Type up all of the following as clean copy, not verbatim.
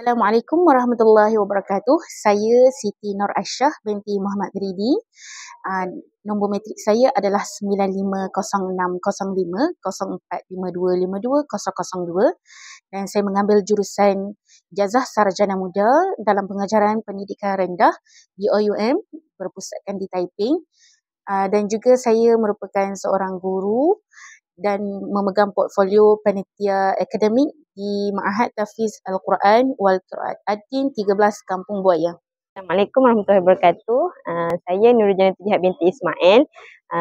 Assalamualaikum warahmatullahi wabarakatuh. Saya Siti Nur Aisyah binti Muhammad Ridi. Nombor matrik saya adalah 9506050452520002 dan saya mengambil jurusan Jazah Sarjana Muda dalam pengajaran pendidikan rendah di OUM berpusatkan di Taiping. Dan juga saya merupakan seorang guru dan memegang portfolio panitia akademik di Ma'had Tahfiz Al-Quran wal Qiraat Ad-Din 13 Kampung Buaya. Assalamualaikum warahmatullahi wabarakatuh. Saya Nurul Janati Jihad binti Ismail,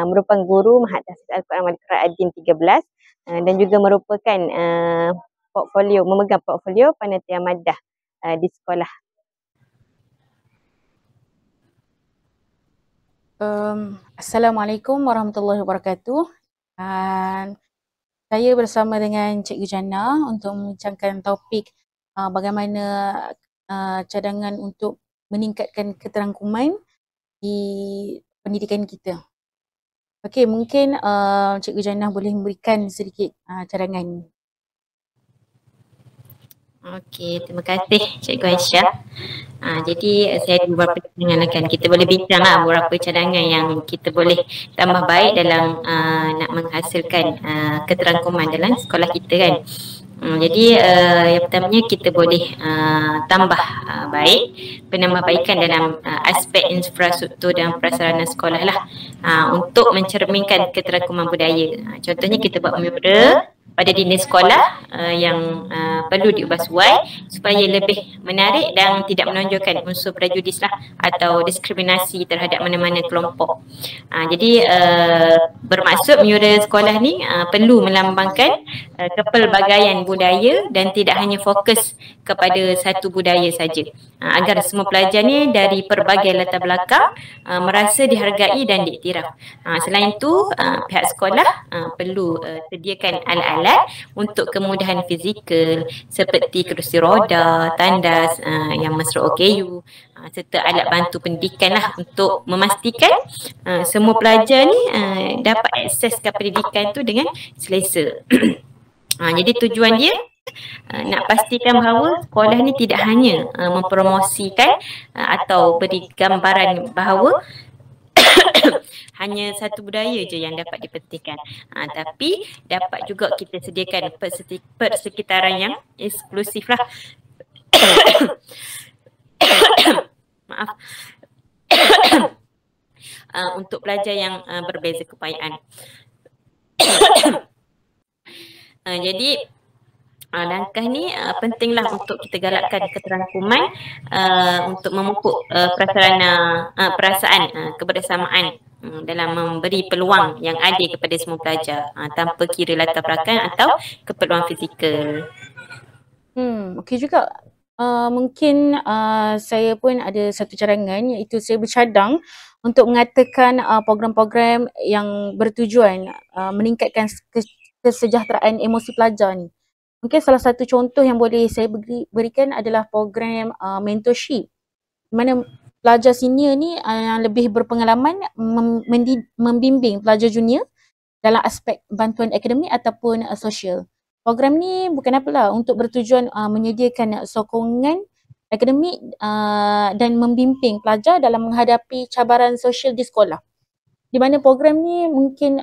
merupakan guru Ma'had Tahfiz Al-Quran wal Qiraat Ad-Din 13 dan juga merupakan memegang portfolio panitia maddah di sekolah. Assalamualaikum warahmatullahi wabarakatuh. Saya bersama dengan Cikgu Jannah untuk membincangkan topik bagaimana cadangan untuk meningkatkan keterangkuman di pendidikan kita. Okey, mungkin Cikgu Jannah boleh memberikan sedikit cadangan. Okey, terima kasih Cikgu Aisyah. Jadi saya ada beberapa cadangan akan kita boleh bincanglah beberapa cadangan yang kita boleh tambah baik dalam nak menghasilkan keterangkuman dalam sekolah kita kan. Jadi yang pertamanya kita boleh tambah baik penambahbaikan dalam aspek infrastruktur dan prasarana sekolah lah untuk mencerminkan keterangkuman budaya. Contohnya kita buat mural pada dinding sekolah yang perlu diubah suai supaya lebih menarik dan tidak menonjolkan unsur prejudis lah atau diskriminasi terhadap mana-mana kelompok. Jadi bermaksud mural sekolah ni perlu melambangkan kepelbagaian budaya dan tidak hanya fokus kepada satu budaya saja, agar semua pelajar ni dari pelbagai latar belakang merasa dihargai dan diiktiraf. Selain itu, pihak sekolah perlu sediakan alat-alat untuk kemudahan fizikal seperti kerusi roda, tandas yang mesra OKU serta alat bantu pendidikan lah untuk memastikan semua pelajar ni dapat akses ke pendidikan tu dengan selesa. Jadi tujuan dia nak pastikan bahawa sekolah ni tidak hanya mempromosikan atau beri gambaran bahawa hanya satu budaya je yang dapat dipentingkan, tapi dapat juga kita sediakan persekitaran yang eksklusif lah. Maaf. Untuk pelajar yang berbeza keupayaan. Jadi langkah ni pentinglah untuk kita galakkan keterangkuman untuk memupuk perasaan kebersamaan dalam memberi peluang yang adil kepada semua pelajar tanpa kira latar belakang atau keperluan fizikal. Okey juga. Mungkin saya pun ada satu cadangan, iaitu saya bercadang untuk mengatakan program-program yang bertujuan meningkatkan kesejahteraan emosi pelajar ni. Mungkin salah satu contoh yang boleh saya berikan adalah program mentorship, di mana pelajar senior ni yang lebih berpengalaman membimbing pelajar junior dalam aspek bantuan akademik ataupun sosial. Program ni bukan apalah, untuk bertujuan menyediakan sokongan akademik dan membimbing pelajar dalam menghadapi cabaran sosial di sekolah. Di mana program ni mungkin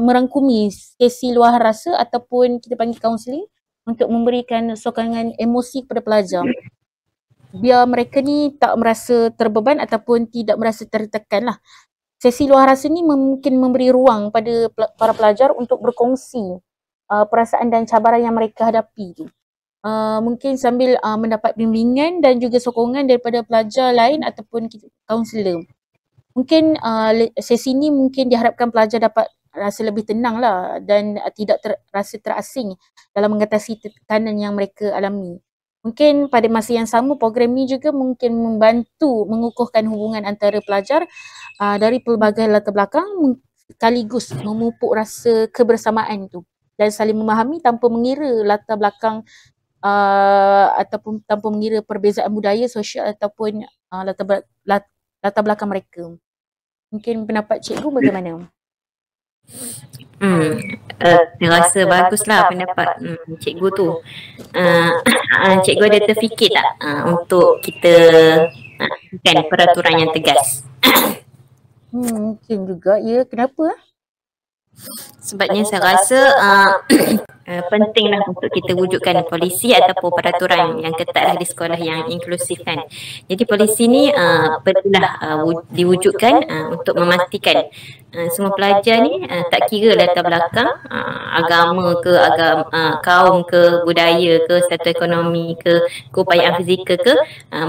merangkumi sesi luar rasa ataupun kita panggil kaunseling untuk memberikan sokongan emosi kepada pelajar, biar mereka ni tak merasa terbeban ataupun tidak merasa tertekan lah. Sesi luar rasa ni mungkin memberi ruang pada para pelajar untuk berkongsi perasaan dan cabaran yang mereka hadapi tu. Mungkin sambil mendapat bimbingan dan juga sokongan daripada pelajar lain ataupun kaunselor. Mungkin sesi ni mungkin diharapkan pelajar dapat rasa lebih tenang lah dan tidak rasa terasing dalam mengatasi tekanan yang mereka alami. Mungkin pada masa yang sama program ni juga mungkin membantu mengukuhkan hubungan antara pelajar dari pelbagai latar belakang, sekaligus memupuk rasa kebersamaan tu dan saling memahami tanpa mengira latar belakang ataupun tanpa mengira perbezaan budaya, sosial ataupun latar belakang mereka. Mungkin pendapat cikgu bagaimana? Saya rasa baguslah pendapat cikgu tu. Cikgu ada terfikir tak untuk kita kan peraturan yang tegas? Mungkin juga, ya. Kenapa? Sebabnya saya rasa pentinglah untuk kita wujudkan polisi ataupun peraturan yang ketatlah di sekolah yang inklusif kan. Jadi polisi ni perlulah diwujudkan untuk memastikan semua pelajar ni tak kira latar belakang agama ke, kaum ke, budaya ke, status ekonomi ke, keupayaan fizikal ke,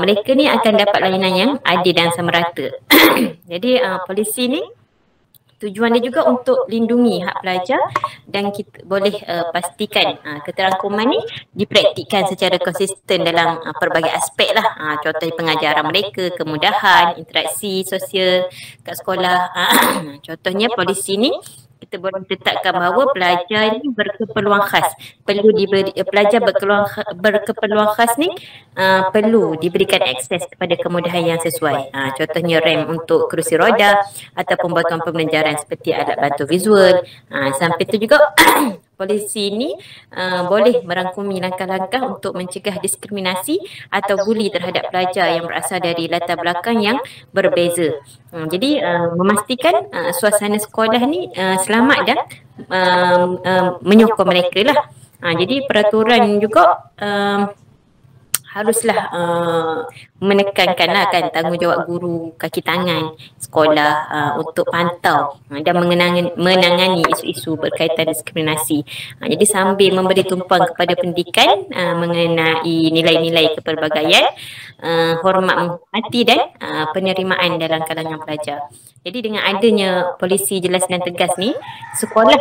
mereka ni akan dapat layanan yang adil dan sama rata. Jadi polisi ni tujuan dia juga untuk lindungi hak pelajar dan kita boleh pastikan keterangkuman ni dipraktikkan secara konsisten dalam pelbagai aspek lah. Contohnya pengajaran mereka, kemudahan, interaksi sosial kat sekolah. Contohnya polisi ni kita boleh tetapkan bahawa pelajar ni berkeperluan khas. Perlu diberi pelajar berkeperluan khas ni perlu diberikan akses kepada kemudahan yang sesuai. Contohnya rem untuk kerusi roda ataupun bantuan pembelajaran seperti alat bantu visual. Sampai tu juga polisi ini boleh merangkumi langkah-langkah untuk mencegah diskriminasi atau buli terhadap pelajar yang berasal dari latar belakang yang berbeza. Jadi memastikan suasana sekolah ni selamat dan menyokong mereka lah. Jadi peraturan juga haruslah menekankanlah kan tanggungjawab guru kaki tangan sekolah untuk pantau dan menangani isu-isu berkaitan diskriminasi. Jadi sambil memberi tumpuan kepada pendidikan mengenai nilai-nilai kepelbagaian, hormat menghormati dan penerimaan dalam kalangan pelajar. Jadi dengan adanya polisi jelas dan tegas ni, sekolah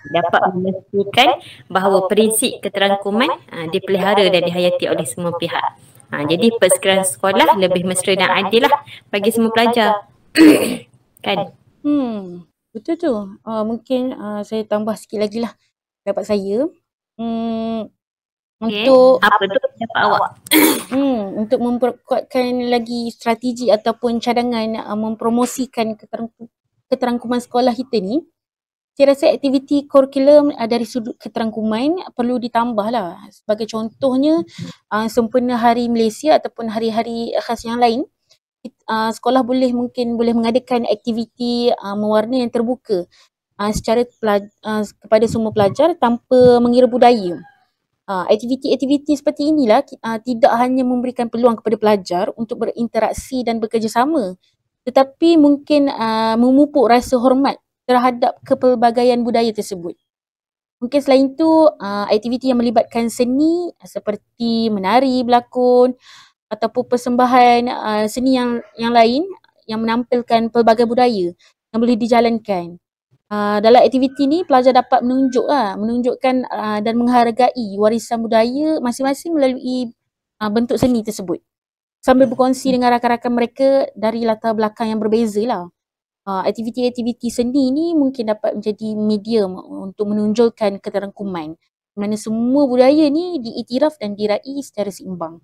dapat memastikan bahawa prinsip keterangkuman dipelihara dan dihayati oleh semua pihak. Jadi persekitaran sekolah lebih mesra dan adil lah bagi semua pelajar. Kan? Betul tu. Mungkin saya tambah sikit lagi lah pendapat saya. Untuk apa tu pendapat awak? Untuk memperkuatkan lagi strategi ataupun cadangan mempromosikan keterangkuman sekolah kita ni, saya rasa aktiviti kurikulum dari sudut keterangkuman perlu ditambah lah. Sebagai contohnya, sempena Hari Malaysia ataupun hari-hari khas yang lain, sekolah mungkin boleh mengadakan aktiviti mewarna yang terbuka secara kepada semua pelajar tanpa mengira budaya. Aktiviti-aktiviti seperti inilah tidak hanya memberikan peluang kepada pelajar untuk berinteraksi dan bekerjasama, tetapi mungkin memupuk rasa hormat terhadap kepelbagaian budaya tersebut. Mungkin selain itu, aktiviti yang melibatkan seni seperti menari, berlakon ataupun persembahan seni yang lain yang menampilkan pelbagai budaya yang boleh dijalankan. Dalam aktiviti ni, pelajar dapat menunjukkan dan menghargai warisan budaya masing-masing melalui bentuk seni tersebut, sambil berkongsi dengan rakan-rakan mereka dari latar belakang yang berbeza lah. Aktiviti-aktiviti seni ni mungkin dapat menjadi medium untuk menonjolkan keterangkuman, mana semua budaya ni diiktiraf dan diraih secara seimbang.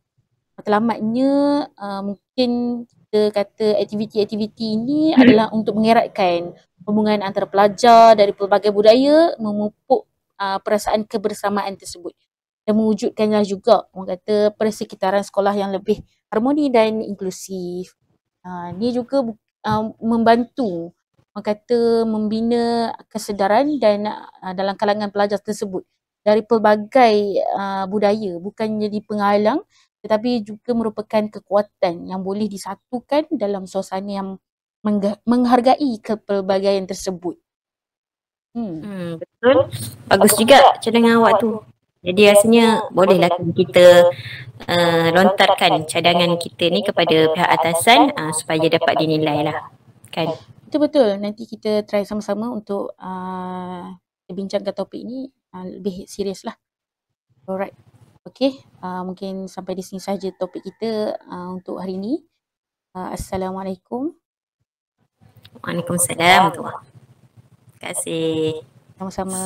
Matlamatnya, mungkin kita kata aktiviti-aktiviti ini adalah untuk mengeratkan hubungan antara pelajar dari pelbagai budaya, memupuk perasaan kebersamaan tersebut dan mewujudkanlah juga orang kata persekitaran sekolah yang lebih harmoni dan inklusif. Ini juga membantu orang kata membina kesedaran dan dalam kalangan pelajar tersebut dari pelbagai budaya, bukan jadi penghalang tetapi juga merupakan kekuatan yang boleh disatukan dalam suasana yang menghargai kepelbagaian tersebut. Betul. Bagus juga cadangan awak tu. Jadi rasanya bolehlah kita lontarkan cadangan kita ni kepada pihak atasan supaya dapat dinilai lah. Kan? Betul-betul. Nanti kita try sama-sama untuk bincangkan topik ni lebih serius lah. Alright. Okay. Mungkin sampai di sini saja topik kita untuk hari ini. Assalamualaikum. Waalaikumsalam. Terima kasih. Sama-sama.